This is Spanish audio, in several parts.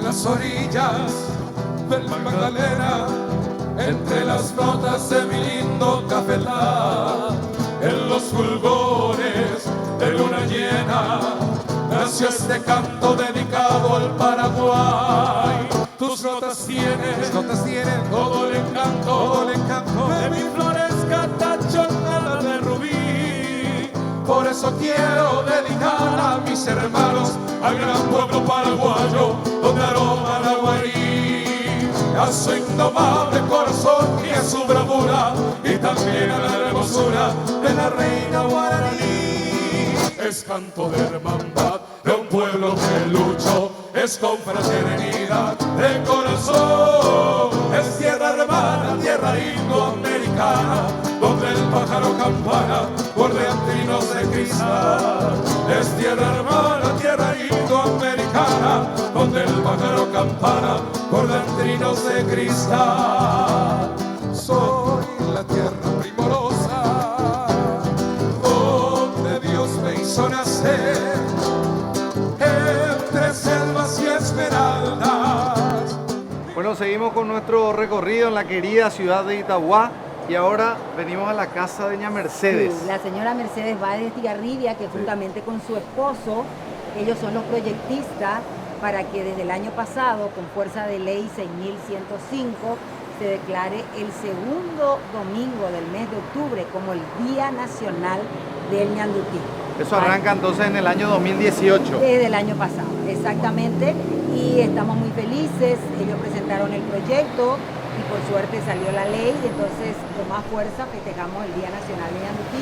en las orillas del Magdalena, entre las notas de mi lindo cafetal, en los fulgores de luna llena, nació este canto dedicado al Paraguay. Tus notas tienen todo el encanto de mi floresca tachonada de rubí. Por eso quiero dedicar a mis hermanos, al gran pueblo paraguayo, donde aroma la guarí, a su indomable corazón y a su bravura, y también a la hermosura de la reina guaraní. Es canto de hermandad de un pueblo que luchó, es con fraternidad de corazón, es tierra hermana, tierra indoamericana, donde el pájaro campana bordean trinos de cristal. Es tierra hermana, tierra indoamericana, donde el pájaro campana bordean trinos de cristal. Soy la tierra primorosa, donde Dios me hizo nacer, entre selvas y esmeraldas. Bueno, seguimos con nuestro recorrido en la querida ciudad de Itauguá y ahora venimos a la casa de doña Mercedes. Sí, la señora Mercedes Báez de Estigarribia, que juntamente con su esposo, ellos son los proyectistas para que desde el año pasado, con fuerza de ley 6105, se declare el segundo domingo del mes de octubre como el Día Nacional del Ñandutí. Eso arranca entonces en el año 2018. Desde el año pasado, exactamente. Y estamos muy felices. Ellos presentaron el proyecto y por suerte salió la ley. Y entonces, con más fuerza, festejamos el Día Nacional de Ñandutí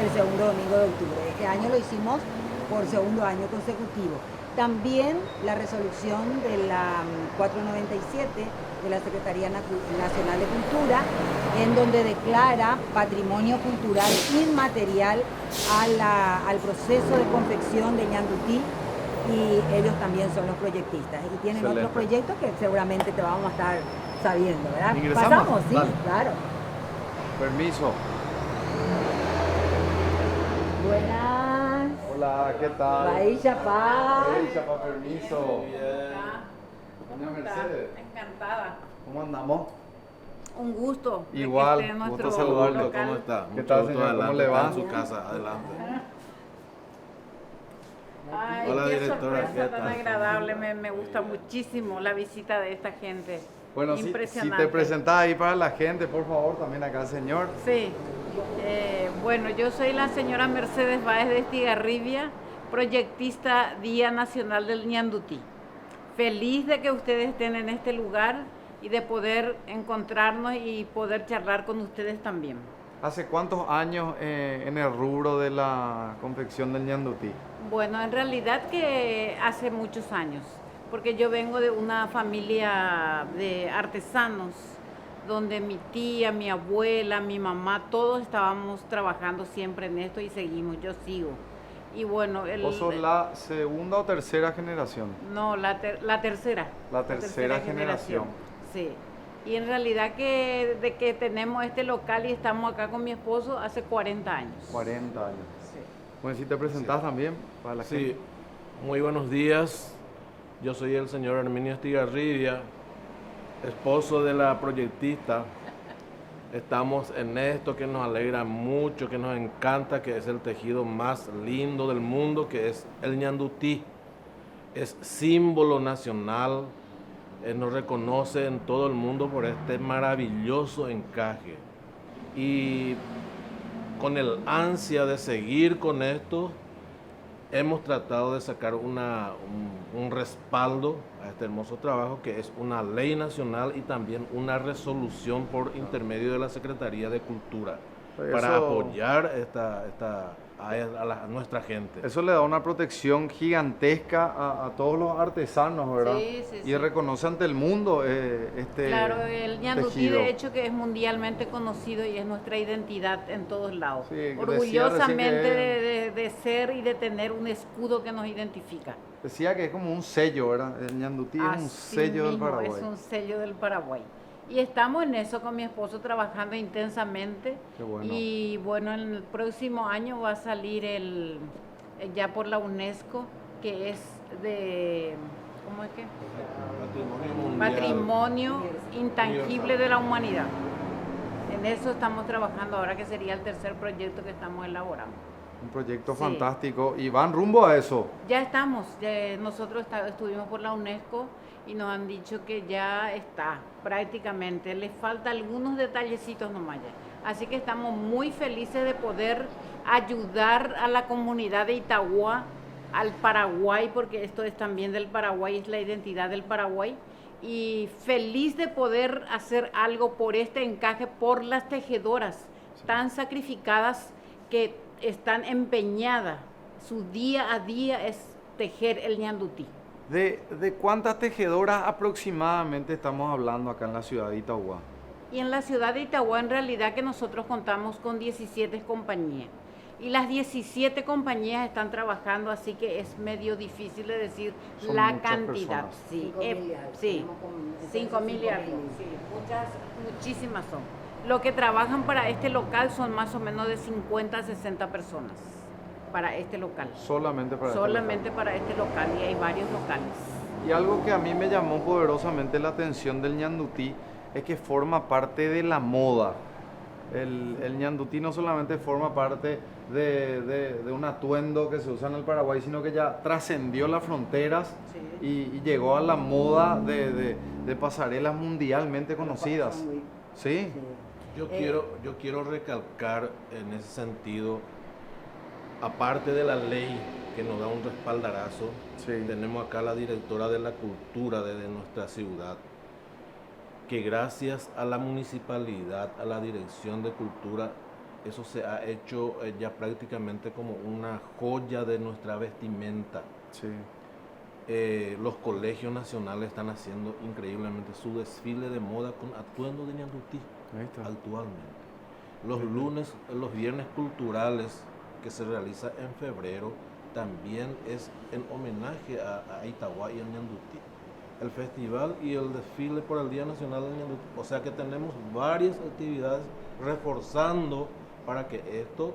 el segundo domingo de octubre. Este año lo hicimos por segundo año consecutivo. También la resolución de la 497 de la Secretaría Nacional de Cultura, en donde declara patrimonio cultural inmaterial al proceso de confección de Ñandutí, y ellos también son los proyectistas. Y tienen otros proyectos que seguramente te vamos a estar sabiendo, ¿verdad? ¿Ingresamos? ¿Pasamos? Sí, Vale. claro. Permiso. Buenas. Hola, ¿qué tal? Bahía Chapá. Hey, Chapa, permiso. Doña Mercedes, Encantada. ¿cómo andamos? Un gusto. de que Igual, esté en gusto nuestro saludarlo. local. ¿Cómo está? ¿Qué Mucho tal, gusto, señor? ¿Cómo adelante, le va? está en su casa, adelante. Ay, Hola, qué directora, sorpresa ¿qué tan tal? agradable. Me gusta muchísimo la visita de esta gente. Bueno, si Impresionante. te presentás ahí para la gente, por favor, también acá, señor. Sí. Bueno, yo soy la señora Mercedes Báez de Estigarribia, proyectista Día Nacional del Ñandutí. Feliz de que ustedes estén en este lugar y de poder encontrarnos y poder charlar con ustedes también. ¿Hace cuántos años en el rubro de la confección del ñandutí? Bueno, en realidad que hace muchos años, porque yo vengo de una familia de artesanos, donde mi tía, mi abuela, mi mamá, todos estábamos trabajando siempre en esto y seguimos, yo sigo. Y bueno, ¿Vos sos la segunda o tercera generación? No, la tercera. La tercera generación. Sí. Y en realidad que de que tenemos este local y estamos acá con mi esposo hace 40 años. 40 años. Sí. Bueno, si te presentás también para la Sí, gente. muy buenos días. Yo soy el señor Herminio Estigarribia, esposo de la proyectista. Estamos en esto que nos alegra mucho, que nos encanta, que es el tejido más lindo del mundo, que es el ñandutí. Es símbolo nacional, nos reconoce en todo el mundo por este maravilloso encaje. Y con el ansia de seguir con esto, hemos tratado de sacar un respaldo a este hermoso trabajo, que es una ley nacional y también una resolución por intermedio de la Secretaría de Cultura, para apoyar a nuestra gente. Eso le da una protección gigantesca a todos los artesanos, ¿verdad? Sí, sí, Y sí. reconoce ante el mundo este Claro, el ñandutí tejido. de hecho que es mundialmente conocido y es nuestra identidad en todos lados. Sí, decía Orgullosamente recién de ser y de tener un escudo que nos identifica. Decía que es como un sello, ¿verdad? El ñandutí es un Así sello del mismo, Paraguay. es un sello del Paraguay. Y estamos en eso con mi esposo trabajando intensamente. Qué bueno. Y bueno, en el próximo año va a salir ya por la UNESCO, que es de, ¿cómo es que? Patrimonio intangible de la humanidad. En eso estamos trabajando ahora, que sería el tercer proyecto que estamos elaborando. Un proyecto Sí. fantástico. Y van rumbo a eso. Ya estamos, nosotros estuvimos por la UNESCO y nos han dicho que ya está prácticamente, le falta algunos detallecitos nomás ya. Así que estamos muy felices de poder ayudar a la comunidad de Itagua, al Paraguay, porque esto es también del Paraguay, es la identidad del Paraguay, y feliz de poder hacer algo por este encaje, por las tejedoras tan sacrificadas que están empeñadas, su día a día es tejer el ñandutí. ¿De cuántas tejedoras aproximadamente estamos hablando acá en la ciudad de Itagua? Y en la ciudad de Itagua, en realidad que nosotros contamos con 17 compañías. Y las 17 compañías están trabajando, así que es medio difícil de decir Son la muchas cantidad. personas. Sí, 5.000 y algo. sí, Tenemos como 5.000 y algo. 5.000. Sí, muchísimas son. Lo que trabajan para este local son más o menos de 50 a 60 personas para este local. Solamente para este Solamente para este local, y hay varios locales. local. Y algo que a mí me llamó poderosamente la atención del ñandutí es que forma parte de la moda. El ñandutí no solamente forma parte de un atuendo que se usa en el Paraguay, sino que ya trascendió las fronteras y llegó a la moda de pasarelas mundialmente conocidas. ¿Sí? Yo quiero recalcar en ese sentido, aparte de la ley que nos da un respaldarazo, Sí. tenemos acá la directora de la cultura de nuestra ciudad, que gracias a la municipalidad, a la dirección de cultura, eso se ha hecho ya prácticamente como una joya de nuestra vestimenta. Sí. Los colegios nacionales están haciendo increíblemente su desfile de moda con atuendo de ñandutí Ahí está. actualmente. Los lunes, los viernes culturales que se realiza en febrero también es en homenaje a Itagua y al ñandutí. El festival y el desfile por el Día Nacional del ñandutí. O sea que tenemos varias actividades reforzando para que esto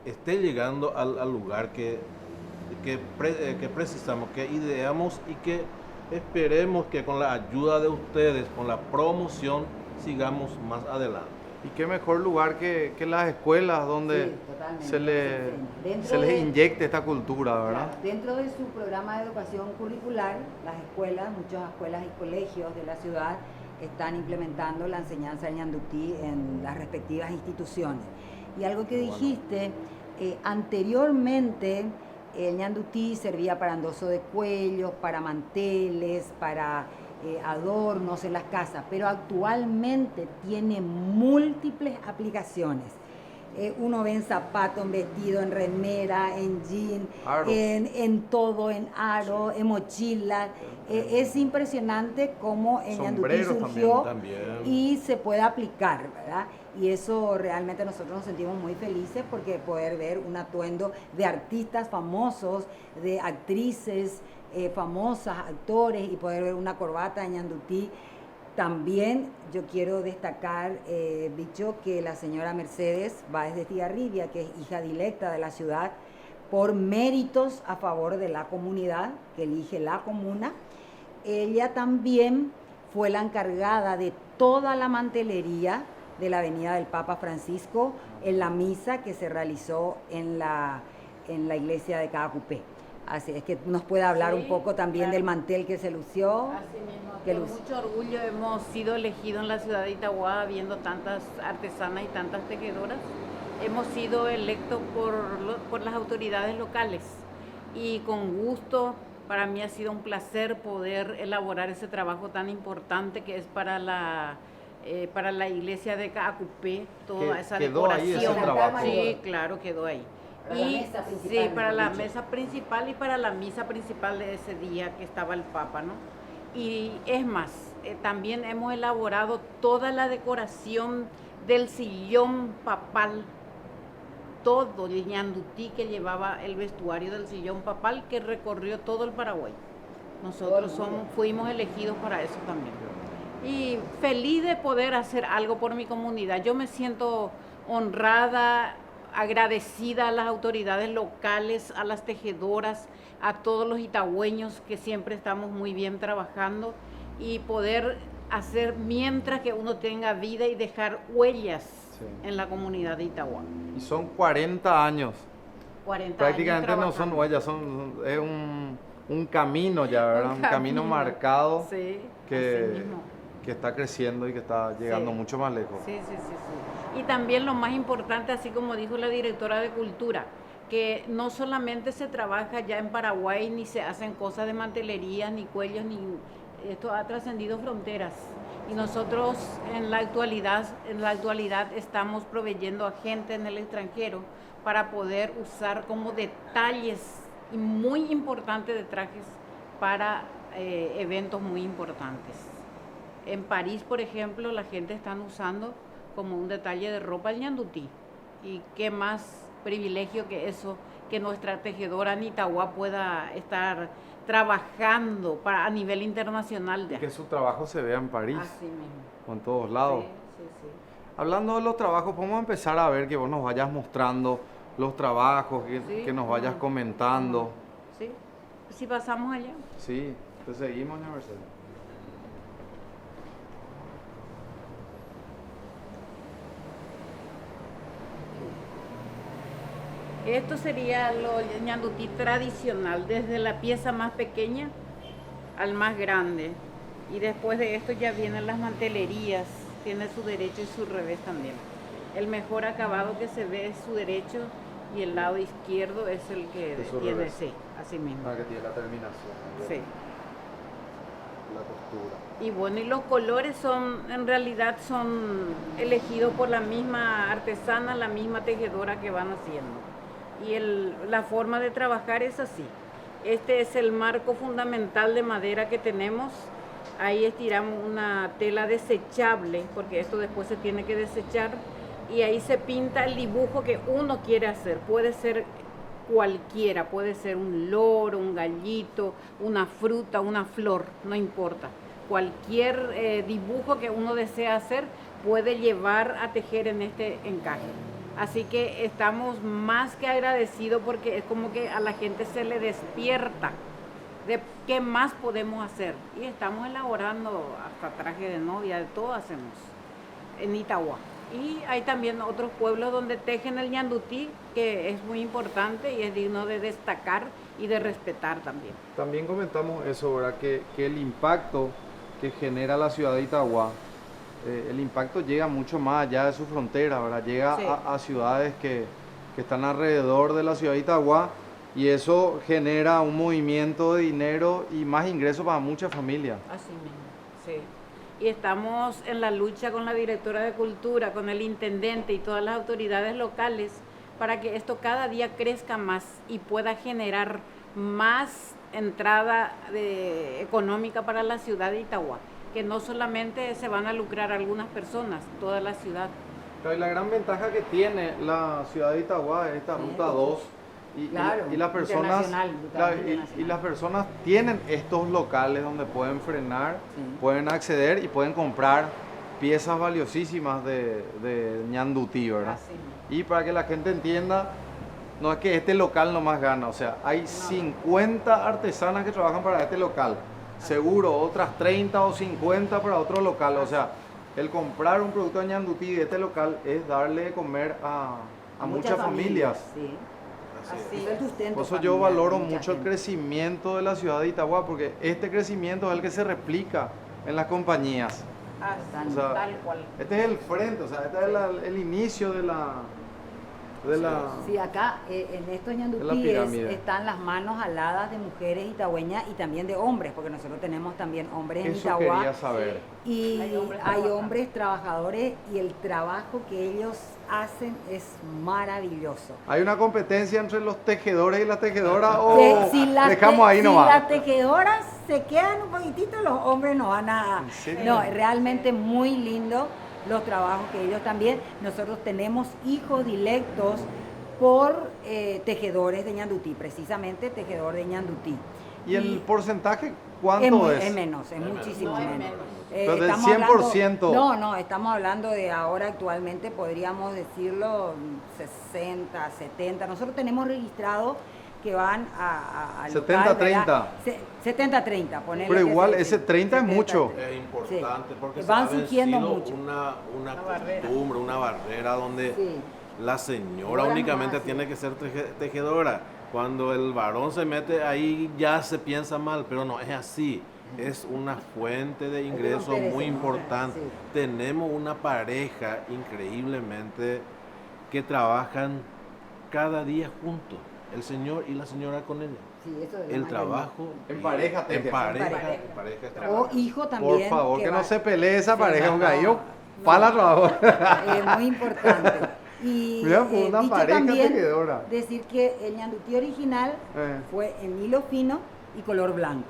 esté llegando al lugar que precisamos, que ideamos y que esperemos que con la ayuda de ustedes, con la promoción, sigamos más adelante. Y qué mejor lugar que las escuelas donde Sí, totalmente. se Dentro les de- inyecte esta cultura, ¿verdad? Claro, dentro de su programa de educación curricular, las escuelas, muchas escuelas y colegios de la ciudad están implementando la enseñanza del ñandutí en las respectivas instituciones. Y algo que dijiste, anteriormente el ñandutí servía para endoso de cuello, para manteles, para adornos en las casas, pero actualmente tiene múltiples aplicaciones. Uno ve en zapato, en vestido, en remera, en jean, Aro. en todo, en aro, en mochila. Es impresionante cómo el ñandutí Sombreros surgió también. y se puede aplicar, ¿verdad? Y eso realmente nosotros nos sentimos muy felices porque poder ver un atuendo de artistas famosos, de actrices famosas, actores, y poder ver una corbata de ñandutí. También yo quiero destacar, Bicho, que la señora Mercedes Báez de Estigarribia, que es hija directa de la ciudad, por méritos a favor de la comunidad, que elige la comuna, ella también fue la encargada de toda la mantelería de la Avenida del Papa Francisco en la misa que se realizó en la iglesia de Caacupé. Así es que nos puede hablar Sí, un poco también claro. del mantel que se lució. Así mismo, que con luz- mucho orgullo hemos sido elegidos en la ciudad de Itagua, viendo tantas artesanas y tantas tejedoras. Hemos sido electos por las autoridades locales y con gusto, para mí ha sido un placer poder elaborar ese trabajo tan importante que es para la iglesia de Caacupé, toda Que esa quedó ahí decoración. ese trabajo. Sí, claro, quedó ahí. Para la mesa principal, sí, para mejor la dicho. mesa principal y para la misa principal de ese día que estaba el Papa, ¿no? Y es más, también hemos elaborado toda la decoración del sillón papal, todo el ñandutí que llevaba el vestuario del sillón papal que recorrió todo el Paraguay. Nosotros fuimos elegidos para eso también. Y feliz de poder hacer algo por mi comunidad. Yo me siento honrada, agradecida a las autoridades locales, a las tejedoras, a todos los itagüeños que siempre estamos muy bien trabajando y poder hacer mientras que uno tenga vida y dejar huellas en la comunidad de Itagua. Y son 40 años. 40 Prácticamente años no son trabajando. huellas, es un camino ya, ¿verdad? Un camino marcado Sí, que, así mismo. que está creciendo y que está llegando Sí. mucho más lejos. Sí, sí, sí, sí. Y también lo más importante, así como dijo la directora de Cultura, que no solamente se trabaja ya en Paraguay, ni se hacen cosas de mantelería, ni cuellos, ni esto ha trascendido fronteras. Y nosotros en la actualidad estamos proveyendo a gente en el extranjero para poder usar como detalles muy importantes de trajes para eventos muy importantes. En París, por ejemplo, la gente está usando como un detalle de ropa el ñandutí. Y qué más privilegio que eso, que nuestra tejedora Anitagua pueda estar trabajando a nivel internacional. Y que su trabajo se vea en París Así mismo. o en todos lados. Sí, sí, sí. Hablando de los trabajos, podemos empezar a ver que vos nos vayas mostrando los trabajos, Sí, que nos vayas cómo no. comentando. Sí, si pasamos allá. Sí, te seguimos, doña Mercedes. Esto sería lo ñandutí tradicional, desde la pieza más pequeña al más grande. Y después de esto ya vienen las mantelerías, tiene su derecho y su revés también. El mejor acabado que se ve es su derecho y el lado izquierdo es el que Es su tiene, revés. sí, así mismo. Para que tiene la terminación. Sí. La costura. Y bueno, y los colores en realidad son elegidos por la misma artesana, la misma tejedora que van haciendo. Y la forma de trabajar es así. Este es el marco fundamental de madera que tenemos. Ahí estiramos una tela desechable, porque esto después se tiene que desechar. Y ahí se pinta el dibujo que uno quiere hacer. Puede ser cualquiera, puede ser un loro, un gallito, una fruta, una flor, no importa. Cualquier dibujo que uno desea hacer puede llevar a tejer en este encaje. Así que estamos más que agradecidos porque es como que a la gente se le despierta de qué más podemos hacer. Y estamos elaborando hasta traje de novia, de todo hacemos en Itagua. Y hay también otros pueblos donde tejen el ñandutí, que es muy importante y es digno de destacar y de respetar también. También comentamos eso, ¿verdad? Que el impacto que genera la ciudad de Itagua, el impacto llega mucho más allá de su frontera, ¿verdad? Llega Sí. a ciudades que están alrededor de la ciudad de Itagua y eso genera un movimiento de dinero y más ingresos para muchas familias. Así mismo, sí. Y estamos en la lucha con la directora de Cultura, con el intendente y todas las autoridades locales para que esto cada día crezca más y pueda generar más entrada económica para la ciudad de Itagua, que no solamente se van a lucrar algunas personas, toda la ciudad. Pero y la gran ventaja que tiene la ciudad de Itagua es esta ruta 2 Claro, y las personas internacional, claro, internacional. y las personas tienen estos locales donde pueden frenar, Sí. pueden acceder y pueden comprar piezas valiosísimas de ñandutí, ¿verdad? Así mismo. Y para que la gente entienda, no es que este local nomás gana, o sea, hay 50 artesanas que trabajan para este local, seguro otras 30 o 50 para otro local, o sea, el comprar un producto de ñandutí de este local es darle de comer a muchas familias. Sí. Así Es el sustento Por eso yo familiar de valoro mucha mucho el gente. crecimiento de la ciudad de Itagua, porque este crecimiento es el que se replica en las compañías. Así, O sea, tal cual. Este es el frente, o sea, este es el inicio de la... Sí, acá en estos la ñandutíes pirámide. están las manos aladas de mujeres itagüeñas y también de hombres, porque nosotros tenemos también hombres en Eso Itagua. quería saber. Y Hay hombres hay trabajando. hombres trabajadores y el trabajo que ellos hacen es maravilloso. ¿Hay una competencia entre los tejedores y las tejedoras o Que si las dejamos te- ahí si nomás? las tejedoras se quedan un poquitito, los hombres no van a... ¿En serio? No, realmente muy lindo los trabajos que ellos también. Nosotros tenemos hijos directos por tejedores de ñandutí, precisamente tejedor de ñandutí. ¿Y el porcentaje Es, cuánto es? es menos, es muchísimo No, es menos. menos. Pero del Estamos 100%. no, estamos hablando de ahora actualmente, podríamos decirlo 60, 70. Nosotros tenemos registrado que van al 70-30. 70-30, ponerle. Pero que igual se- ese 30 es 70-30. mucho. Es importante porque Van se ha surgiendo vencido mucho. una barrera. costumbre, una barrera donde Sí. la señora Ahora únicamente nomás, sí. tiene que ser tejedora. Cuando el varón se mete ahí ya se piensa mal, pero no es así. Es una fuente de ingreso romper muy ese, ¿no? importante. Sí. Tenemos una pareja increíblemente que trabajan cada día juntos, el señor y la señora con ella. Sí, eso es lo El más trabajo En pareja, en teje. pareja, pareja. en pareja es lindo. trabajo. O hijo también. Por favor, que va- no se pelee esa Sí, pareja, no, porque ahí yo no. pala trabajo. Es muy importante. Y Mira, pues, una dicho pareja también, tejedora. decir que el ñandutí original fue en hilo fino y color blanco.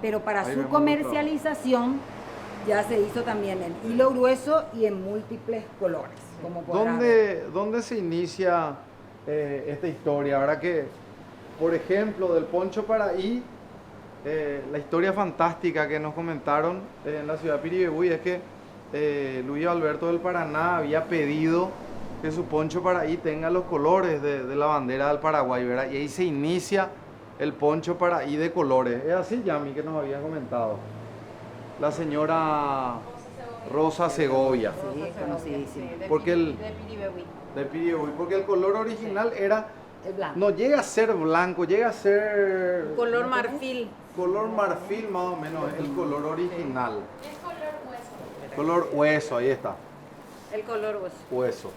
Pero para Ahí su vemos comercialización ya se hizo también en hilo grueso y en múltiples colores. Como podrán ver. ¿Dónde se inicia esta historia? Ahora que, por ejemplo, del Poncho Paraí, la historia fantástica que nos comentaron en la ciudad de Piribebuy es que Luis Alberto del Paraná había pedido que su Poncho Paraí tenga los colores de la bandera del Paraguay, ¿verdad? Y ahí se inicia el Poncho Paraí de colores. Es así, Yami, que nos había comentado. La señora Rosa Segovia. Sí, es conocidísimo. Porque el- de Piribebuy. De Piribebuy, porque el color original era, El blanco. no llega a ser blanco, llega a ser Color marfil. color marfil más o menos, es el color original. Color hueso, ahí está, El color hueso.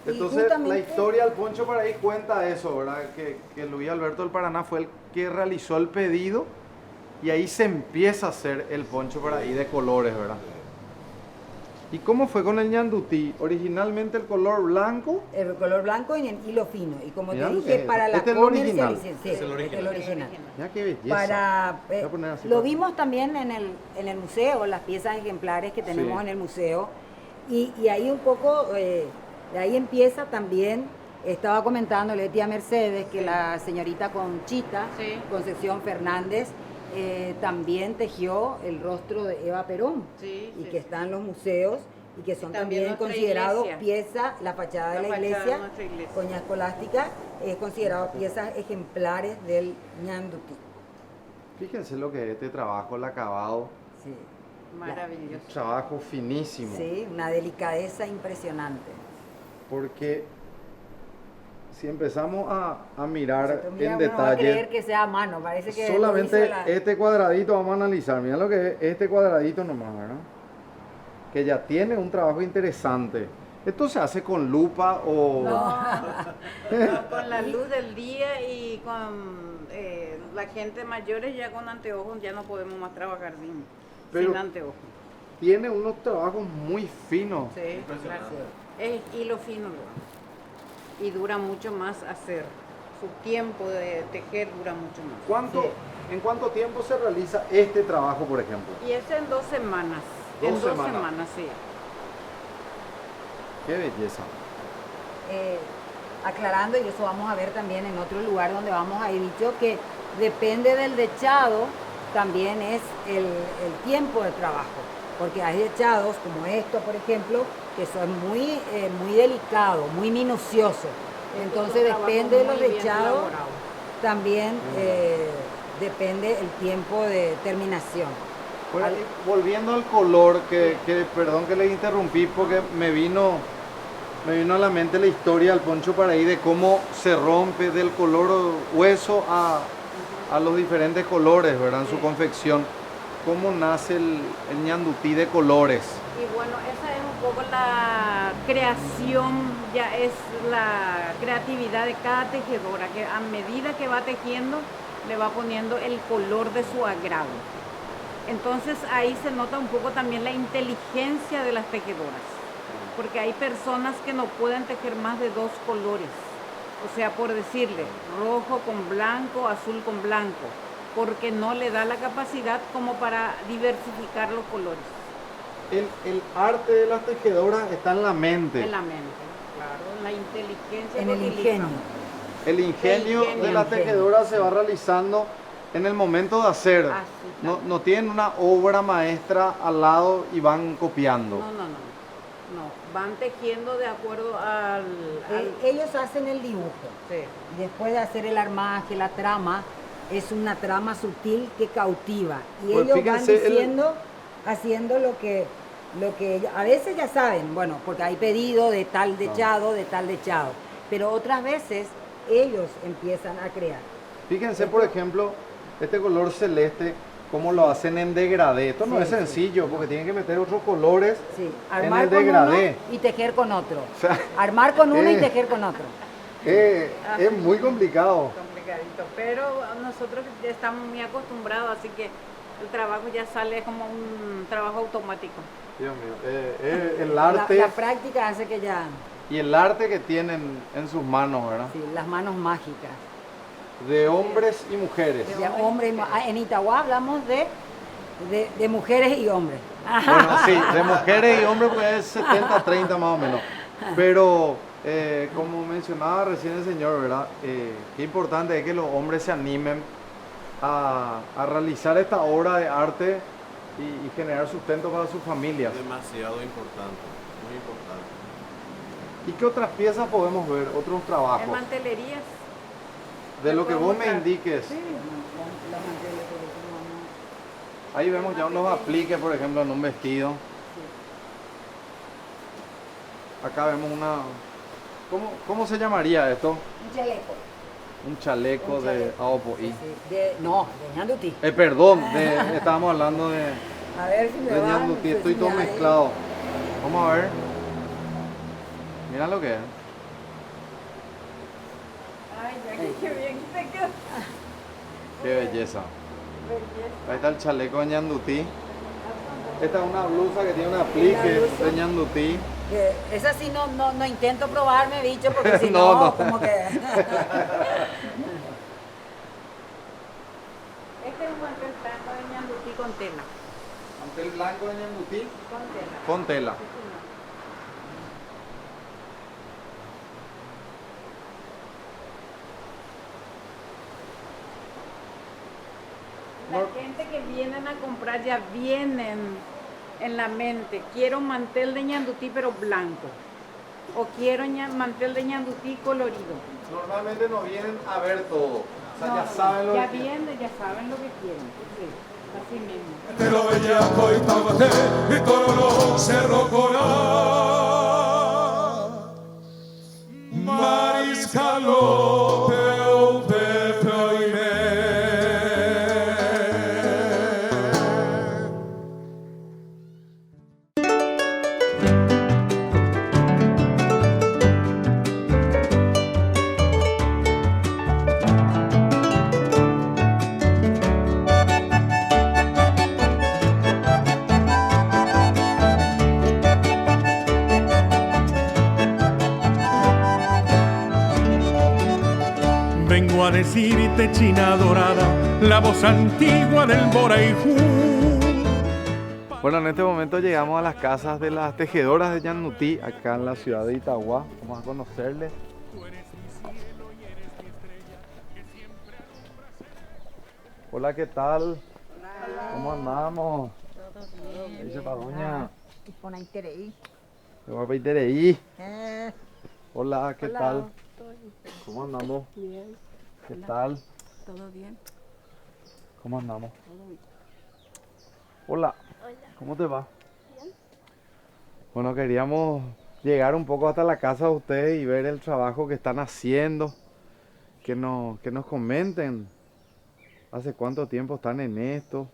Y Entonces justamente- la historia del Poncho Paraí cuenta eso, ¿verdad? Que Luis Alberto del Paraná fue el que realizó el pedido y ahí se empieza a hacer el Poncho Paraí de colores, ¿verdad? ¿Y cómo fue con el ñandutí? Originalmente el color blanco. El color blanco y en hilo fino. Y como Mirá te lo dije, que es. para la Este es el original. comercialización. Sí, Es el este es el original. Mira qué belleza. Para, Voy a poner así lo para- vimos también en el museo, las piezas ejemplares que tenemos Sí. en el museo. Y ahí un poco, de ahí empieza también, estaba comentándole a tía Mercedes que la señorita Conchita, Sí. Concepción Fernández, también tejió el rostro de Eva Perón. Sí, Y sí, que sí. está en los museos y que son También también nuestra considerados iglesia. pieza, la fachada de La la fachada de iglesia, nuestra iglesia. Coña Escolástica, es considerado piezas ejemplares del ñandutí. Fíjense lo que es este trabajo, el acabado, Sí. Maravilloso. un trabajo finísimo. Sí, una delicadeza impresionante. Porque si empezamos a mirar Nosotros, mira, en uno no va a creer detalle, que sea a mano, parece que lo solamente hizo la- este cuadradito vamos a analizar. Mira lo que es este cuadradito nomás, ¿verdad? Que ya tiene un trabajo interesante. ¿Esto se hace con lupa o...? No, con la luz del día y con la gente mayores ya con anteojos ya no podemos más trabajar Pero- sin anteojos. Tiene unos trabajos muy finos. Sí, claro. Es hilo fino luego. Y dura mucho más hacer. Su tiempo de tejer dura mucho más. ¿En cuánto tiempo se realiza este trabajo, por ejemplo? Y es en 2 semanas. Dos en 2 semanas. semanas, sí. Qué belleza. Aclarando, y eso vamos a ver también en otro lugar donde vamos a ir, dicho que depende del dechado, también es el tiempo de trabajo, porque hay dechados como esto, por ejemplo, que son muy delicados, muy minuciosos. Entonces es un trabajo depende de los muy bien dechados, elaborado. también depende el tiempo de terminación. Bueno, y volviendo al color, perdón que le interrumpí porque me vino a la mente la historia del Poncho Paraí de cómo se rompe del color hueso a los diferentes colores, ¿verdad? En su confección. ¿Cómo nace el ñandutí de colores? Y bueno, esa es un poco la creación, ya es la creatividad de cada tejedora, que a medida que va tejiendo le va poniendo el color de su agrado. Entonces ahí se nota un poco también la inteligencia de las tejedoras, porque hay personas que no pueden tejer más de 2 colores. O sea, por decirle, rojo con blanco, azul con blanco, porque no le da la capacidad como para diversificar los colores. El arte de las tejedoras está en la mente. En la mente, claro, en la inteligencia. En que el utilizan. ingenio. El ingenio El de la ingenio. tejedora se va realizando en el momento de hacer, Así, no tienen una obra maestra al lado y van copiando. No, van tejiendo de acuerdo al... Ellos hacen el dibujo. Sí. Y después de hacer el armaje, la trama, es una trama sutil que cautiva. Y Pues ellos van fíjense, diciendo, haciendo lo que ellos, a veces ya saben, bueno, porque hay pedido de tal dechado, de tal dechado. Pero otras veces ellos empiezan a crear. Fíjense, por ejemplo, este color celeste, cómo lo hacen en degradé. Esto no Sí, es sí. sencillo, porque tienen que meter otros colores Sí, en armar el con uno degradé. y tejer con otro. O sea, Armar con uno y eh. tejer con otro. Es muy complicado. Complicadito, pero nosotros ya estamos muy acostumbrados, así que el trabajo ya sale como un trabajo automático. Dios mío, el La arte práctica hace que ya, y el arte que tienen en sus manos, ¿verdad? sí, las manos mágicas. De hombres y mujeres. Ya, en Itagua hablamos de mujeres y hombres. Bueno, sí, de mujeres y hombres pues es 70-30 más o menos. Pero como mencionaba recién el señor, ¿verdad? Qué importante es que los hombres se animen a realizar esta obra de arte y generar sustento para sus familias. Demasiado importante, muy importante. ¿Y qué otras piezas podemos ver? Otros En trabajos. mantelerías. De lo que vos me mostrar. indiques. Sí. Las manteles, por ejemplo, Ahí vemos ya unos apliques, por ejemplo, en un vestido. Acá vemos una... ¿Cómo se llamaría esto? un chaleco. Un chaleco Un de chaleco. Aopoí. No, de ñanduti. Perdón, estábamos hablando de A ver si me van, ñanduti, estoy si todo me dan. mezclado. Vamos a ver. Mira lo que es. Ay, qué bien te quedó. Qué belleza. Ahí está el chaleco de ñandutí. Esta es una blusa que tiene un aplique Una blusa. de ñandutí. Que esa sí no intento probarme, bicho, porque si No, no, no. como que... Este es un mantel blanco de ñandutí con tela. Mantel blanco de ñandutí Con tela. con tela. Sí, señor. La gente que vienen a comprar ya vienen en la mente, quiero mantel de ñandutí pero blanco, o quiero mantel de ñandutí colorido. Normalmente no vienen a ver todo. O sea, No, ya no, saben lo ya que quieren. vienen, ya saben lo que quieren. Sí, así mismo. De lo bellaco y tabaté y Tororo Cerro Corá Mariscalo Peu Pepe y Me Vengo a decirte, China dorada, la voz antigua del Borajú. Bueno, en este momento llegamos a las casas de las tejedoras de ñandutí, acá en la ciudad de Itagua. Vamos a conocerles. Hola, ¿qué tal? ¿Cómo andamos? ¿Qué dice la doña? ¿Qué va a pedir ahí? Hola, ¿qué tal? ¿Cómo andamos? Bien, ¿Qué tal? todo bien. ¿Cómo andamos? Hola, ¿cómo te va? Bueno, queríamos llegar un poco hasta la casa de ustedes y ver el trabajo que están haciendo, que nos comenten hace cuánto tiempo están en esto.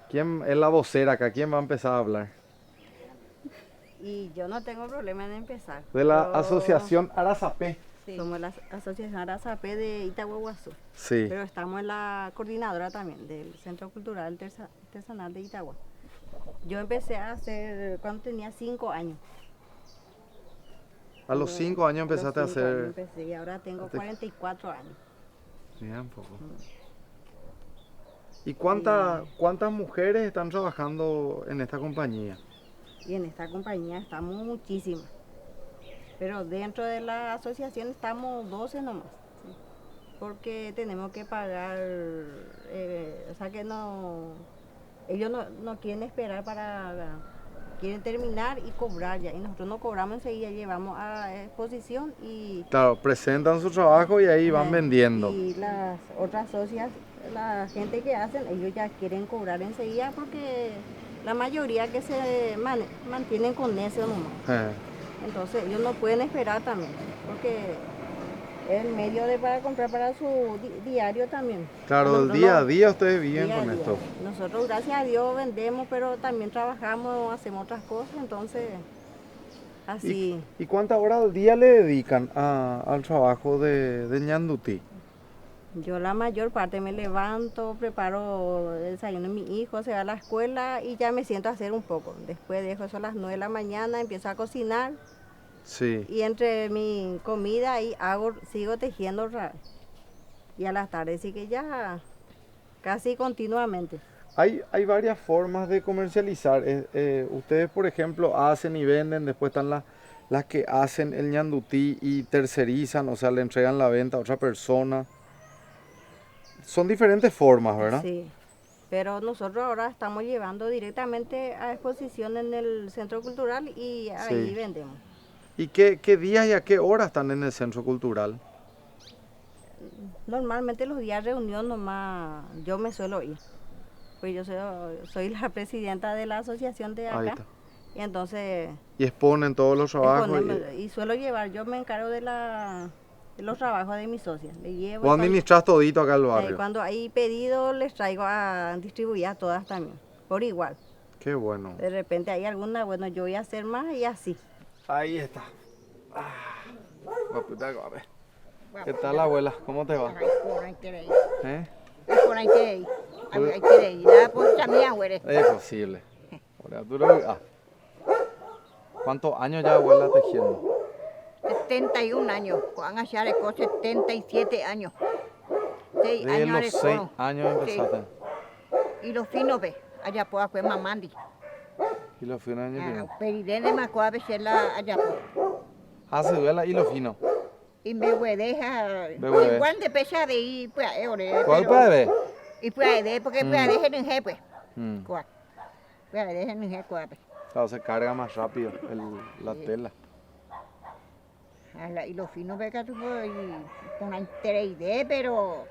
¿Quién es la vocera acá? ¿Quién va a empezar a hablar? Y yo no tengo problema en empezar. De la Yo- asociación Arazapé. Sí. Somos la Asociación Arazapé de Itahuahuazú. Sí. Pero estamos en la coordinadora también del Centro Cultural Artesanal de Itagua. Yo empecé a hacer cuando tenía 5 años. A los 5 años A los empezaste a 5 años hacer... empecé y ahora tengo 44 años. Mira un poco. ¿Y cuántas mujeres están trabajando en esta compañía? Y en esta compañía estamos muchísimas. Pero dentro de la asociación estamos 12 nomás. Sí. porque tenemos que pagar, o sea que ellos no quieren esperar quieren terminar y cobrar ya, y nosotros no cobramos enseguida, llevamos a exposición y... Claro, presentan su trabajo y ahí van vendiendo. Y las otras socias, la gente que hacen, ellos ya quieren cobrar enseguida porque la mayoría que se mantienen con necio nomás. Entonces ellos no pueden esperar también, porque es el medio para comprar para su diario también. Claro, el día a día ustedes viven Día a con día. esto. Nosotros, gracias a Dios, vendemos, pero también trabajamos, hacemos otras cosas, entonces así. ¿Y cuántas horas al día le dedican al trabajo de ñandutí? Yo la mayor parte me levanto, preparo el desayuno de mi hijo, se va a la escuela y ya me siento a hacer un poco. Después dejo eso a las 9 de la mañana, empiezo a cocinar. Sí. Y entre mi comida ahí sigo tejiendo otra vez. Y a las tardes sí que ya casi continuamente. Hay varias formas de comercializar. Ustedes, por ejemplo, hacen y venden, después están las que hacen el ñandutí y tercerizan, o sea, le entregan la venta a otra persona. Son diferentes formas, ¿verdad? Sí, pero nosotros ahora estamos llevando directamente a exposición en el Centro Cultural y ahí Sí. vendemos. ¿Y qué días y a qué hora están en el Centro Cultural? Normalmente los días de reunión nomás yo me suelo ir, pues yo soy la presidenta de la asociación de Ahí acá, está. y entonces Y exponen todos los trabajos. y suelo llevar, yo me encargo de los trabajos de mis socias, le llevo. Vos administras todito acá el barrio. Cuando hay pedidos les traigo a distribuir a todas también, por igual. Qué bueno. De repente hay alguna, bueno, yo voy a hacer más y así. Ahí está. ¿Qué tal, abuela? ¿Cómo te va? ¿Eh? Es posible. ¿Cuántos años ya, abuela, tejiendo? 71 años, Juan Achareco 77 años. 6 De años los 6 arecono. años empezaste. Sí. Y los finos ve, allá pues fue mamandi. Y los finos años. Peridene me acuerdo de ser la allá pues. Hace duela y los finos. Y me huedeja, Behuede. igual de pecha de y pues ore. ¿Cuál puede ver? Y pues de, porque pues de en el pues. Mm. Cuál. Pues de en el pues. Claro, se carga más rápido la tela. Y los finos ve que tú puedes con una idea, pero...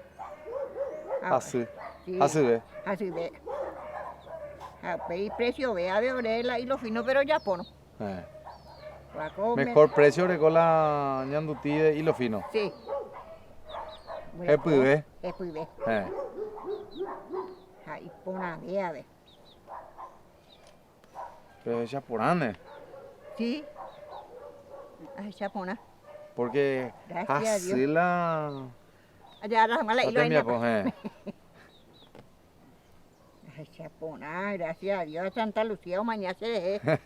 Así. Sí, Así ve. así ve. Y precio vea de orela y los finos, pero ya pono. Mejor precio con la ñandutí y los finos. Sí. Es pude. Es pude. Ahí pona vea ve. Pero es japonés. Sí. Ay, chapona. Porque Gracias a así Dios. la... Allá la mala y lo Patria, pues, Ay, chapona, gracias a Dios, Santa Lucía o mañana se deje.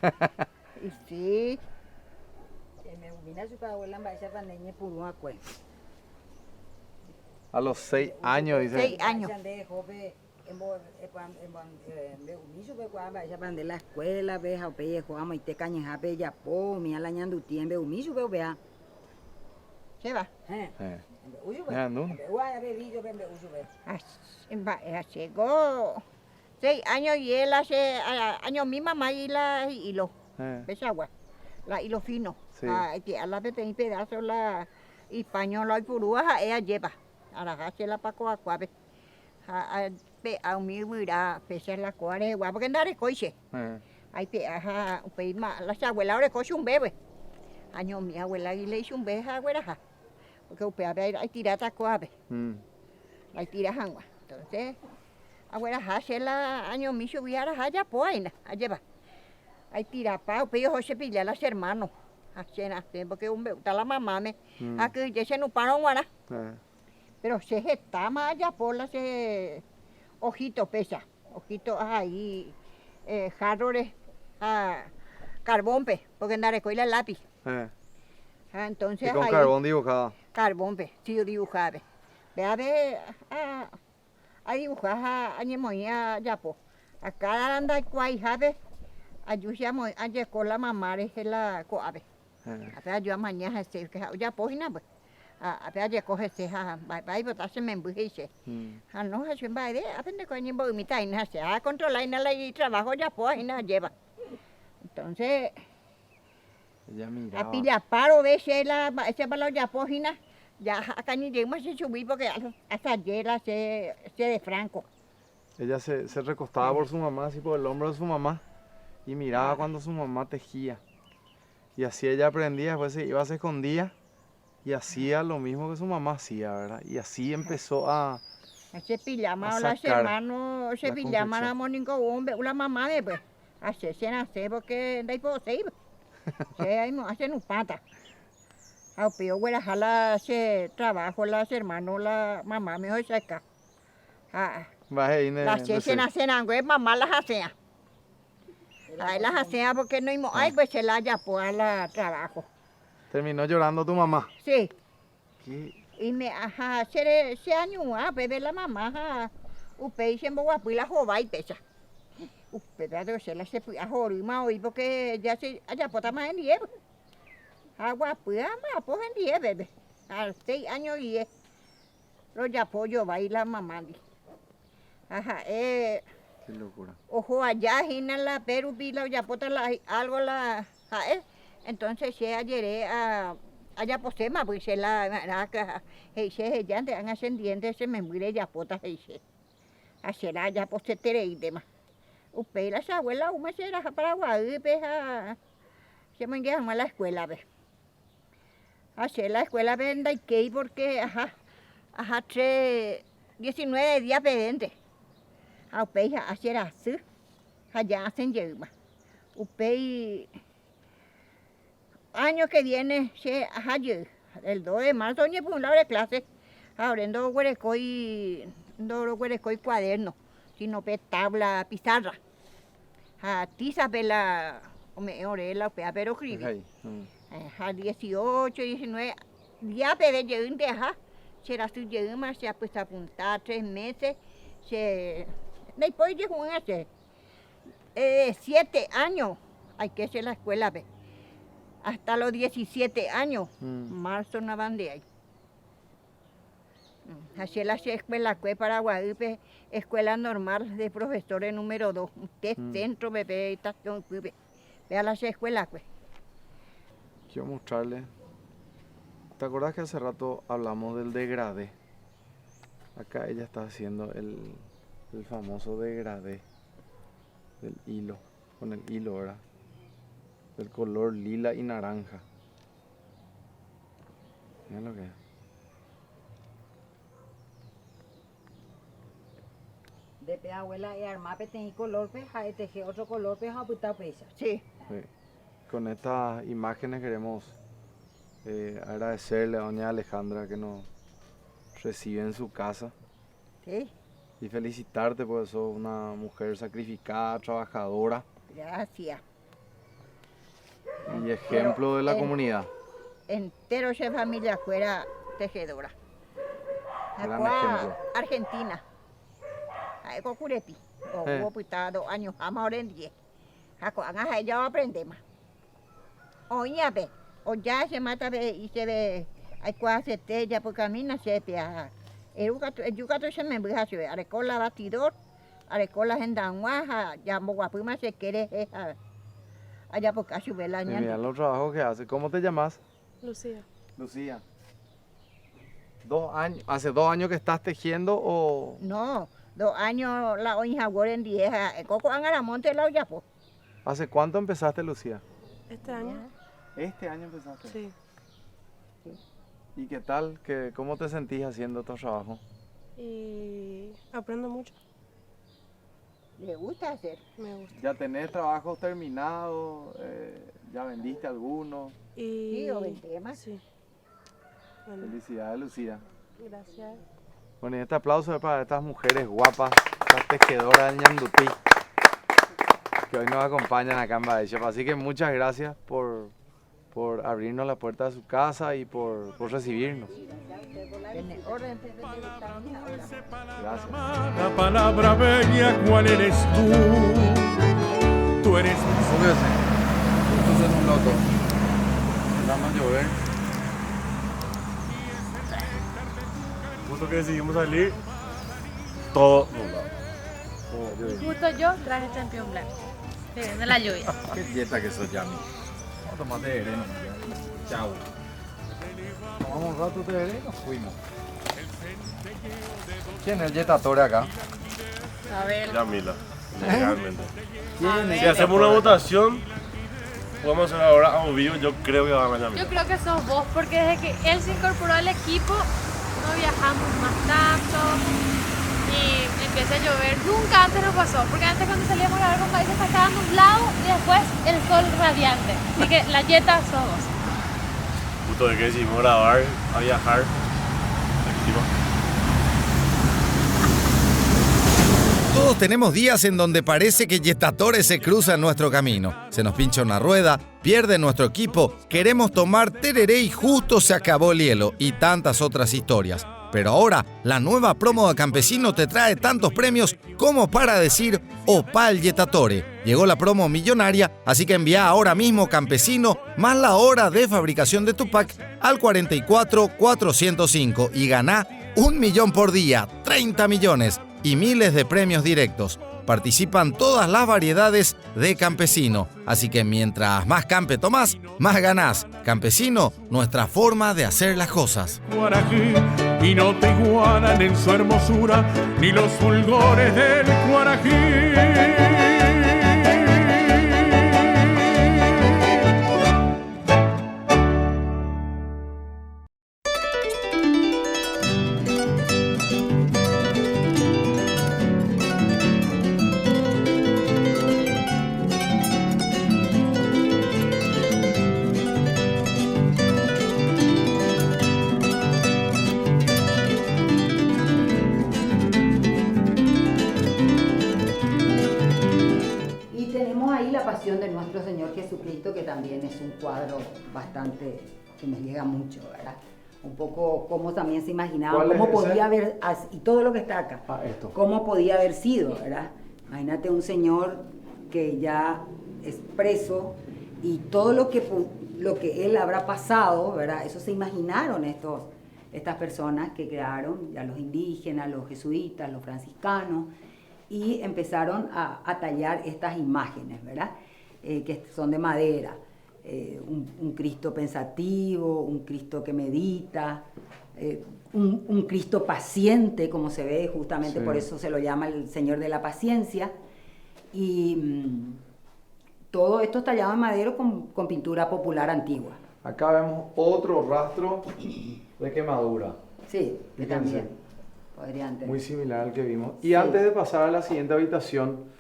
Y sí. A los 6 años, dice. 6 años. La escuela, ve, jaupe, jugamos y te cañas, ve, ya po, mira la ñandutí, en beumiso, veo, vea. Se va. Ya, ¿no? Llegó 6 años y él hace años mi mamá y la hilo. Pesagua. La hilo fino. Sí. A la vez tenía pedazos la española y purúa, ella lleva. A la hace la paco a cuave. A mi huira, pese la cuare, guapa, porque no era coche. Hay pe, ajá, las abuelas ahora coche un bebé. Año mi abuela y le hizo un bebé a güera. Porque usted hay tirata cuave. Hay tiras agua. Entonces, abuela hace la año mi subiera allá poina, allá va. Hay tirapa, usted yo se pilla las hermanos. Porque un bebé, está la mamá me. Aquí ya se no paró guara. Pero se está más allá por las ojitos pesa, ojitos ahí, jarrones, carbón pe, porque en la recoila el lápiz. Entonces Y con ahí, carbón dibujada. carbón pe, sí dibujaba. Ve a ver, a dibujar a ñemoía ya po. Acá anda cuay jave, ayudamos a con la mamá es la coave. A ver yo mañana que ya po y nada. apenas coge se va y botarse me embuje. No, se va de, aprende con el mitad y se ha controlado y trabajo ya pues y nada lleva. Entonces, a pilla paro ve ese balón ya pues y nada, ya acá ni llegamos a subir porque hasta ayer se de Franco. Ella se recostaba por su mamá, así por el hombro de su mamá, y miraba cuando su mamá tejía. Y así ella aprendía, después se iba, se escondía y hacía lo mismo que su mamá hacía, ¿verdad? Y así empezó a se pillama las hermanos, se pillama la mónico hombre, la mamá de pues, así se nace porque de ahí puedo seguir. Se ahí no hacen un pata. A pio güera jala se trabajo las hermanos, la mamá me hoy seca. Las se nacen angüe, mamá las hacía. Ahí las hacía porque no íbamos, ay pues se la ya pues la trabajo. ¿Terminó llorando tu mamá? Sí. ¿Qué? Y me, se año, bebé la mamá, upei se guapo y la jova y pesa. Pero se la se fue a jorima hoy porque ya se, allá pota más en 10. Guapo, más pues en 10, bebé. A 6 años y 10. Los ya pollo va y la mamá. Qué locura. Ojo allá, en la Perú, la ya pota algo la, entonces se ayer allá posema pues se la se ya han ascendiente se me muere ya pota se hacerá ya postetere y demás upei las abuelas una será para Paraguay se me llevan a la escuela ve hacer la escuela venda y que porque 19 días pendientes upei hacer así allá hacen lleva upei año que viene, el 2 de marzo, ni por un lado de clase, ahora no huerecoy cuaderno, sino pe tabla, pizarra. Tiza pela, orela, pero escribe. 18, 19, ya pede llegar será su llegar, se ha puesto a apuntar 3 meses, después llegó a hacer 7 años, hay que hacer la escuela, ve. Hasta los 17 años, marzo no van de ahí. Así la escuela que Paraguay, escuela normal de profesores número 2, centro, bebé, estación, vea la escuela que. Quiero mostrarle. ¿Te acuerdas que hace rato hablamos del degradé? Acá ella está haciendo el famoso degradé del hilo, con el hilo, ¿verdad? Del color lila y naranja. Mira lo que es. De abuela y armar tenía color peja, teje otro color peja puta pesa. Sí. Con estas imágenes queremos agradecerle a doña Alejandra que nos recibe en su casa. Sí. Y felicitarte porque sos una mujer sacrificada, trabajadora. Gracias. Y ejemplo de la comunidad. Entero esa familia fuera tejedora. Gran ejemplo. Argentina. Con Curepi. Hubo puta 2 años, vamos ahora en 10. Ya aprendemos. Oye, ve, o ya se mata y se ve, hay cosas ya por camino se pea. El yucato se me embuja, se ve, arecola batidor, arecola en danguaja, ya guapuma se quiere allá por casi ve la ña. Mira los trabajos que hace. ¿Cómo te llamas? Lucía. Lucía. 2 años, ¿hace 2 años que estás tejiendo o...? No, 2 años la oña ahora en 10, coco an a la monte la olla po. ¿Hace cuánto empezaste, Lucía? Este año. ¿Este año empezaste? Sí. ¿Y qué tal? ¿Cómo te sentís haciendo estos trabajos? Y aprendo mucho. ¿Le gusta hacer? Me gusta. ¿Ya tenés trabajos terminados? ¿Ya vendiste algunos? Sí, o vendemos. Sí. Bueno, Felicidades, Lucía. gracias. Bueno, y este aplauso es para estas mujeres guapas, estas tejedoras del Ñandutí, que hoy nos acompañan acá en Badeshop. Así que muchas gracias por abrirnos la puerta de su casa y por recibirnos. Gracias. La palabra bella, ¿cuál eres tú? Tú eres Súbese. Esto es un loco. Vamos a llover. justo que decidimos salir, todo nublado. Justo yo traje champion blanco. Se viene la lluvia. Qué dieta que sos, Yami. Vamos a tomar tereré, ¿no? Chao. Tomamos un rato tereré y nos fuimos. ¿Quién es el Yetatore acá? A ver. Yamila, legalmente. ¿Quién es Si hacemos una votación, podemos hacer ahora a un vivo, yo creo que van a Yamila. Yo creo que sos vos, porque desde que él se incorporó al equipo, no viajamos más tanto y empieza a llover. Nunca antes nos pasó, porque antes cuando salíamos a ver con países estaba nublado y después el sol radiante. Así que la Jetta sos vos. Justo de que decidimos grabar, a viajar, activo. Todos tenemos días en donde parece que Yetatore se cruza en nuestro camino. Se nos pincha una rueda, pierde nuestro equipo, queremos tomar tereré y justo se acabó el hielo y tantas otras historias. Pero ahora, la nueva promo de Campesino te trae tantos premios como para decir Opal Yetatore. Llegó la promo millonaria, así que envía ahora mismo Campesino más la hora de fabricación de tu pack al 44405 y gana 1 millón por día, 30 millones y miles de premios directos. Participan todas las variedades de Campesino, así que mientras más campe tomás, más ganás. Campesino, nuestra forma de hacer las cosas. Guarají, y no te igualan en su hermosura ni los fulgores del Guarají. De nuestro Señor Jesucristo, que también es un cuadro bastante que nos llega mucho, ¿verdad? Un poco cómo también se imaginaba, cómo podía haber, y todo lo que está acá, cómo podía haber sido, ¿verdad? Imagínate un señor que ya es preso y todo lo que él habrá pasado, ¿verdad? Eso se imaginaron estas personas que quedaron, ya los indígenas, los jesuitas, los franciscanos, y empezaron a tallar estas imágenes, ¿verdad? Que son de madera, un Cristo pensativo, un Cristo que medita, un Cristo paciente, como se ve, justamente por eso se lo llama el Señor de la Paciencia, y todo esto tallado en madera con pintura popular antigua. Acá vemos otro rastro de quemadura. Sí, que también podrían tener. Muy similar al que vimos. Y antes de pasar a la siguiente habitación,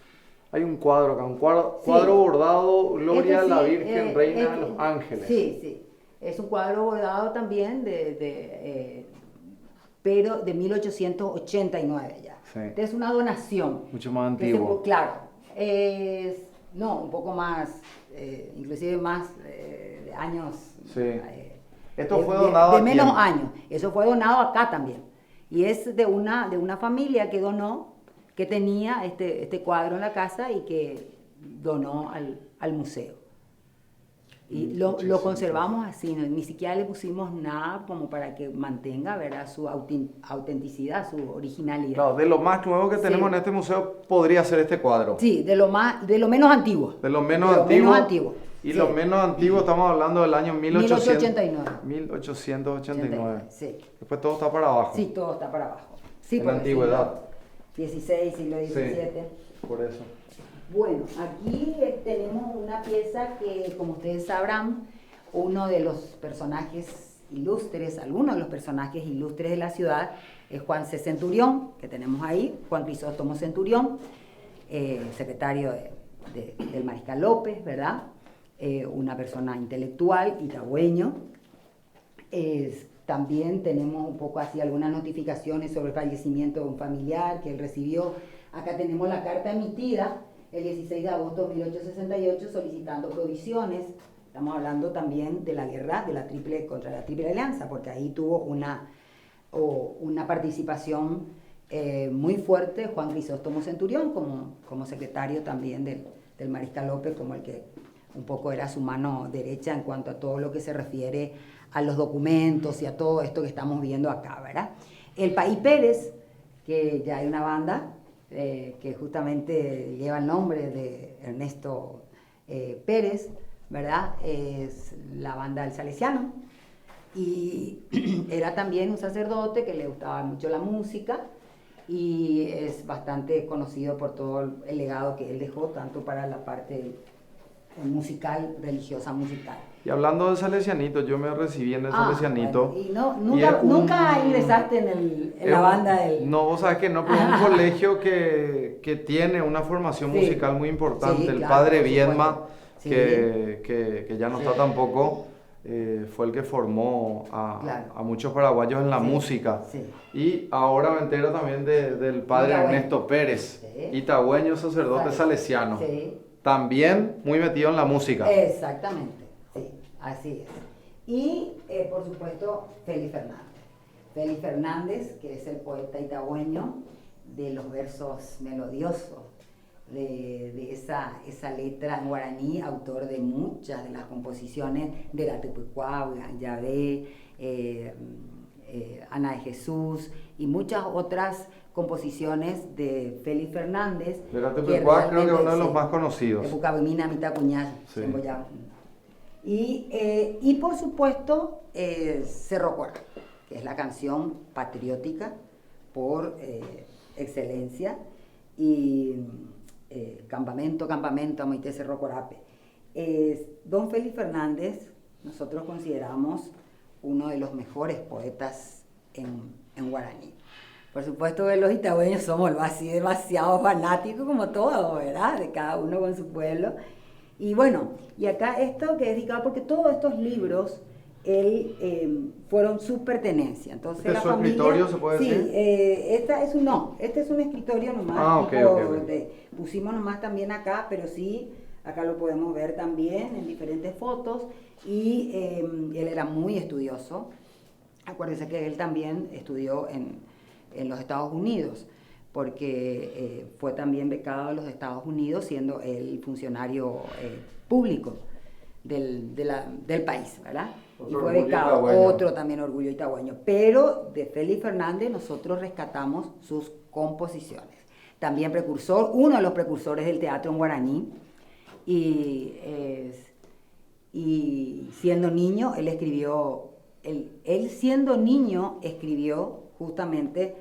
hay un cuadro acá, un cuadro bordado, Gloria a la Virgen, Reina de los Ángeles. Sí, sí. Es un cuadro bordado también, pero de 1889 ya. Sí. Es una donación. Mucho más antiguo. Claro. Un poco más, inclusive más de años. Sí. Esto fue donado de menos años. Eso fue donado acá también. Y es de una familia que donó, que tenía este cuadro en la casa y que donó al museo. Y lo conservamos así, ni siquiera le pusimos nada como para que mantenga, ¿verdad?, su autenticidad, su originalidad. Claro, de lo más nuevo que tenemos en este museo podría ser este cuadro. Sí, de lo menos antiguo. De lo menos antiguo. Y lo menos antiguo estamos hablando del año 1889. Sí. Después todo está para abajo. Sí, todo está para abajo. Sí, en la antigüedad. 16, siglo XVII. Sí, por eso. Bueno, aquí tenemos una pieza que, como ustedes sabrán, uno de los personajes ilustres, algunos de los personajes ilustres de la ciudad es Juan C. Centurión, que tenemos ahí, Juan Crisóstomo Centurión, secretario del Mariscal López, ¿verdad? Una persona intelectual, itagüeño. También tenemos un poco así algunas notificaciones sobre el fallecimiento de un familiar que él recibió. Acá tenemos la carta emitida el 16 de agosto de 1868 solicitando provisiones. Estamos hablando también de la guerra contra la Triple Alianza, porque ahí tuvo una participación muy fuerte Juan Crisóstomo Centurión como secretario también del Mariscal López, como el que un poco era su mano derecha en cuanto a todo lo que se refiere a los documentos y a todo esto que estamos viendo acá, ¿verdad? El País Pérez, que ya hay una banda que justamente lleva el nombre de Ernesto Pérez, ¿verdad? Es la banda del Salesiano. Y era también un sacerdote que le gustaba mucho la música y es bastante conocido por todo el legado que él dejó, tanto para la parte musical, religiosa musical. Y hablando de Salesianito, yo me recibí en el Salesianito. Bueno, y nunca ingresaste en la banda del... No, vos sabés que no, pero es un colegio que tiene una formación musical muy importante. Sí, el claro, padre por Viedma, sí. que ya no está tampoco, fue el que formó a muchos paraguayos en la música. Sí. Y ahora me entero también del padre Ernesto Pérez, itagüeño, sacerdote salesiano. Sí. También muy metido en la música. Exactamente, sí, así es. Y por supuesto Félix Fernández. Félix Fernández, que es el poeta itagüeño de los versos melodiosos, de esa letra en guaraní, autor de muchas de las composiciones de la Tupucuá, Yahvé, Ana de Jesús y muchas otras composiciones de Félix Fernández. De la Tupucuá creo que es uno de los más conocidos. De Bucabemina, Mitacuñá, y por supuesto Cerro Corá, que es la canción patriótica por excelencia, y Campamento, Amoité Cerro Corape. Don Félix Fernández nosotros consideramos uno de los mejores poetas en guaraní. Por supuesto que los itagüeños somos así demasiado fanáticos como todos, ¿verdad? De cada uno con su pueblo. Y bueno, y acá esto que es dedicado, porque todos estos libros fueron su pertenencia. Entonces ¿Este es su escritorio, se puede decir? Sí, este es un escritorio nomás. Pusimos nomás también acá, pero sí, acá lo podemos ver también en diferentes fotos. Y él era muy estudioso. Acuérdense que él también estudió en los Estados Unidos, porque fue también becado en los Estados Unidos, siendo él funcionario público del país, ¿verdad? Y fue becado, otro también orgullo itagüeño. Pero de Félix Fernández nosotros rescatamos sus composiciones. También precursor, uno de los precursores del teatro en guaraní, y siendo niño, él siendo niño escribió justamente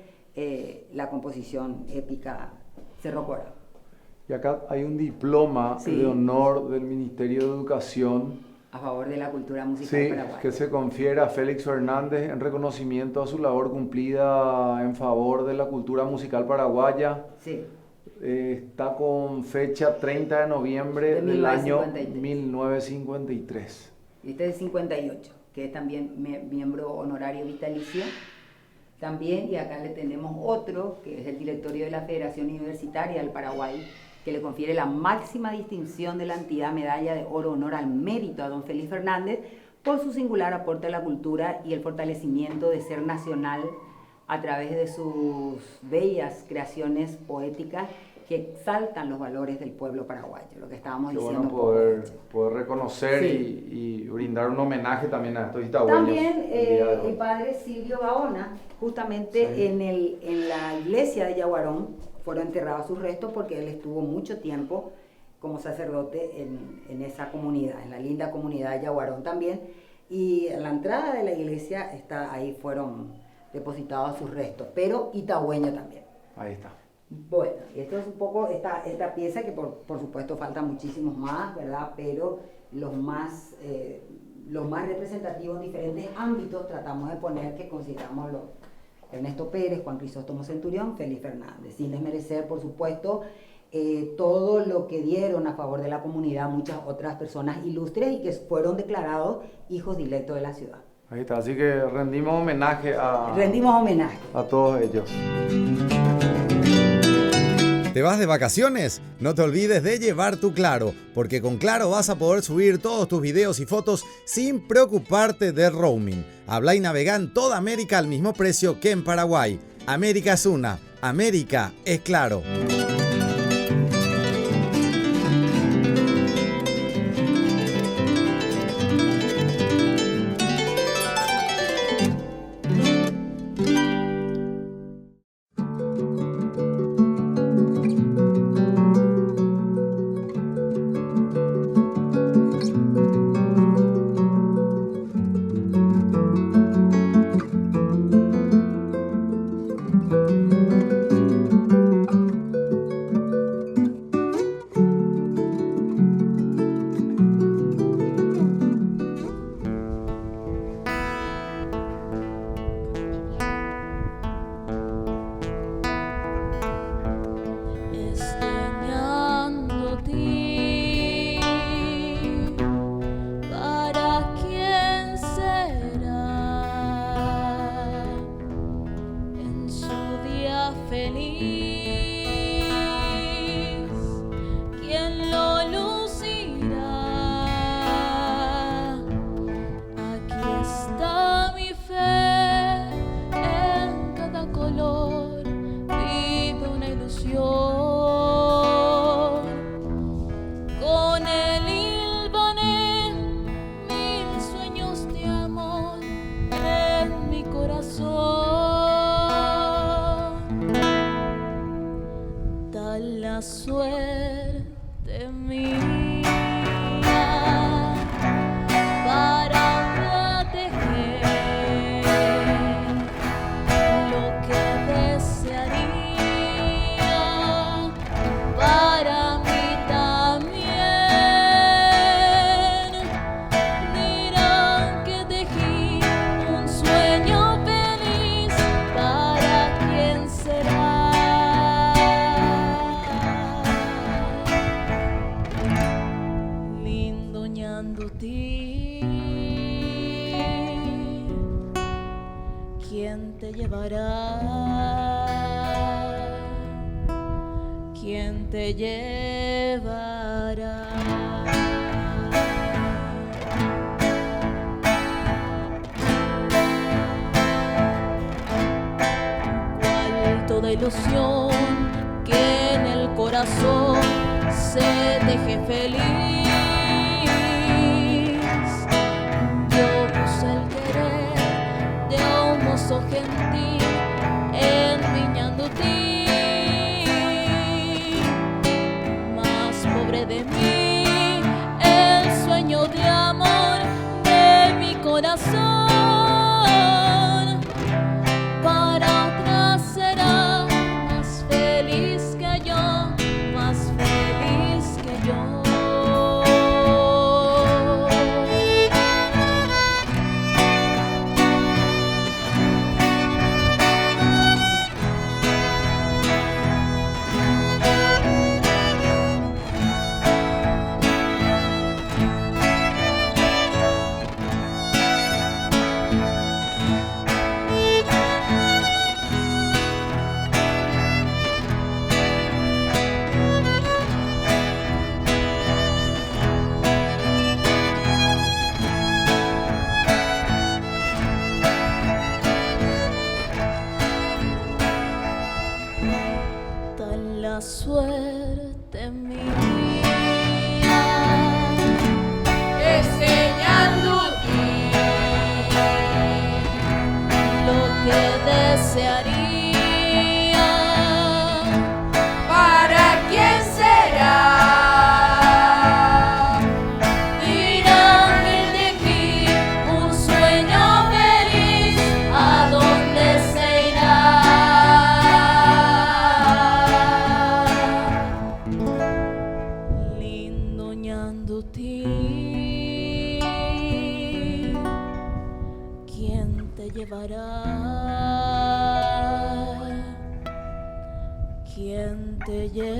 la composición épica Cerro Corá. Y acá hay un diploma de honor del Ministerio de Educación a favor de la cultura musical paraguaya, que se confiere a Félix Fernández en reconocimiento a su labor cumplida en favor de la cultura musical paraguaya. Sí. Está con fecha 30 de noviembre del año 1953. Y este es 58, que es también miembro honorario vitalicio. También, y acá le tenemos otro, que es el directorio de la Federación Universitaria del Paraguay, que le confiere la máxima distinción de la entidad Medalla de Oro Honor al Mérito a don Félix Fernández por su singular aporte a la cultura y el fortalecimiento de ser nacional a través de sus bellas creaciones poéticas que exaltan los valores del pueblo paraguayo, lo que estábamos diciendo. Bueno, poder reconocer y brindar un homenaje también a estos itagüeños. También el padre Silvio Gaona, justamente en la iglesia de Yaguarón, fueron enterrados sus restos porque él estuvo mucho tiempo como sacerdote en esa comunidad, en la linda comunidad de Yaguarón también, y en la entrada de la iglesia ahí fueron depositados sus restos, pero itagüeño también. Ahí está. Bueno, esto es un poco esta pieza que por supuesto faltan muchísimos más, ¿verdad? Pero los más representativos en diferentes ámbitos tratamos de poner, que consideramos Ernesto Pérez, Juan Crisóstomo Centurión, Félix Fernández, sin desmerecer, por supuesto, todo lo que dieron a favor de la comunidad muchas otras personas ilustres y que fueron declarados hijos directos de la ciudad. Ahí está, así que rendimos homenaje a todos ellos. ¿Te vas de vacaciones? No te olvides de llevar tu Claro, porque con Claro vas a poder subir todos tus videos y fotos sin preocuparte del roaming. Habla y navega en toda América al mismo precio que en Paraguay. América es una, América es Claro. la suerte mía para proteger lo que desearía para mí también. Dirán que tejí un sueño feliz, ¿para quién será? Lindo ñandutí, ¿quién te llevará? ¿Quién te llevará? Cual toda ilusión que en el corazón se deje feliz. Yo puse el querer de un mozo gentil en mi ñandutí. Más pobre de mí, el sueño de amor de mi corazón. Para otras será más feliz que yo, más feliz que yo. Tal la suerte mía, enseñándote lo que desearía. ¿Para quién será? Dirán que tejí un sueño feliz, ¿a dónde se irá? Lindo ñandutí, ¿quién te llevará? ¿Quién te llevará?